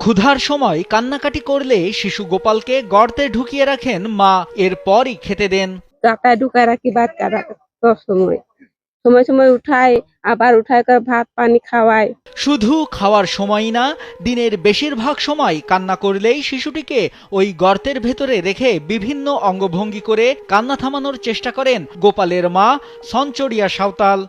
ক্ষুধার সময় কান্নাকাটি করলে শিশু গোপালকে গর্তে ঢুকিয়ে রাখেন মা, এরপরই খেতে দেন। গাতায় ঢুকায় রাখি বাচ্চারা সব সময় সময় সময় উঠাই, আবার উঠাই করে ভাত পানি খাওয়াই। শুধু খাওয়ার সময়ই না, দিনের বেশিরভাগ সময় কান্না করলেই শিশুটিকে ওই গর্তের ভেতরে রেখে বিভিন্ন অঙ্গভঙ্গি করে কান্না থামানোর চেষ্টা করেন গোপালের মা সঞ্চরিয়া সাঁওতাল।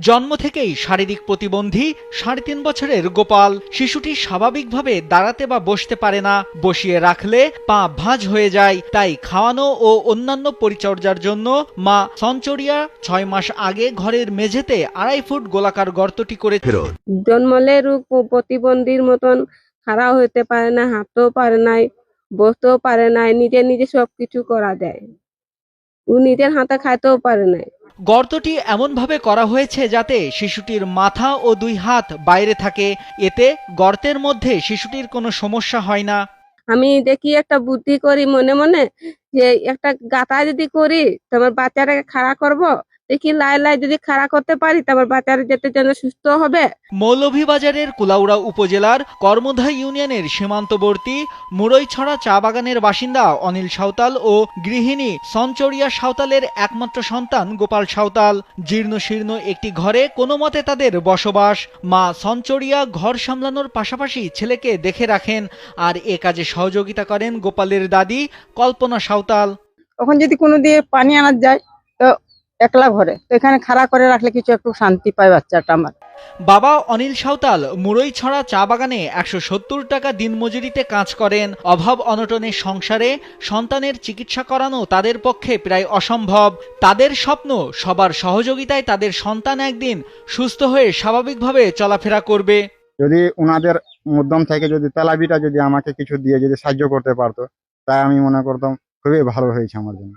জন্ম থেকেই শারীরিক প্রতিবন্ধী ৩.৫ বছরের গোপাল। শিশুটি স্বাভাবিকভাবে দাঁড়াতে বা বসতে পারে না, বসিয়ে রাখলে পা ভাঁজ হয়ে যায়। তাই খাওয়ানো ও অন্যান্য পরিচর্যার জন্য মা সঞ্চরিয়া ৬ মাস আগে ঘরের মেঝেতে ২.৫ ফুট গোলাকার গর্তটি করে। জন্মলে রূপ প্রতিবন্ধীর মতন খাড়া হইতে পারে না, হাঁটতেও পারে নাই, বসতেও পারে নাই, নিজে নিজে সবকিছু করা যায়। ও নিজের হাতে খাইতেও পারে নাই। গর্তটি এমনভাবে করা হয়েছে যাতে শিশুটির মাথা ও ২ হাত বাইরে থাকে। এতে গর্তের মধ্যে শিশুটির কোনো সমস্যা হয় না। আমি দেখি একটা বুদ্ধি করি মনে মনে, যে একটা গাঁথা যদি করি তোমার বাচ্চাটাকে খাড়া করব, দেখি লাই লাই যদি খাড়া করতে পারি তারপর বাচ্চারা যেতে যেন সুস্থ হবে। মৌলভীবাজারের কুলাউড়া উপজেলার কর্মধা ইউনিয়নের সীমান্তবর্তী মুড়ইছড়া চা বাগানের বাসিন্দা অনিল সাঁওতাল ও গৃহিণী সঞ্চরিয়া সাঁওতালের একমাত্র সন্তান গোপাল সাঁওতাল। জীর্ণশীর্ণ একটি ঘরে কোনো মতে তাদের বসবাস। মা সঞ্চরিয়া ঘর সামলানোর পাশাপাশি ছেলেকে দেখে রাখেন, আর এ কাজে সহযোগিতা করেন গোপালের দাদি কল্পনা সাঁওতাল। তখন যদি কোনো দিয়ে পানি আনা যায় তো একলা ঘরে, তো এখানে খাড়া করে রাখলে কিছু একটু শান্তি পায় বাচ্চাটা আমার। বাবা অনিল সাঁওতাল মুড়ইছড়া চা বাগানে ১৭০ টাকা দিনমজুরিতে কাজ করেন। অভাব অনটনের সংসারে সন্তানের চিকিৎসা করানো তাদের পক্ষে প্রায় অসম্ভব। তাদের স্বপ্ন সবার সহযোগিতায় তাদের সন্তান একদিন সুস্থ হয়ে স্বাভাবিকভাবে চলাফেরা করবে। যদি ওনাদের উদ্যম থেকে যদি তেলাপিটা যদি আমাকে কিছু দিয়ে যদি সাহায্য করতে পারতো, তাই আমি মনে করতাম খুবই ভালো হয়েছে আমার জন্য।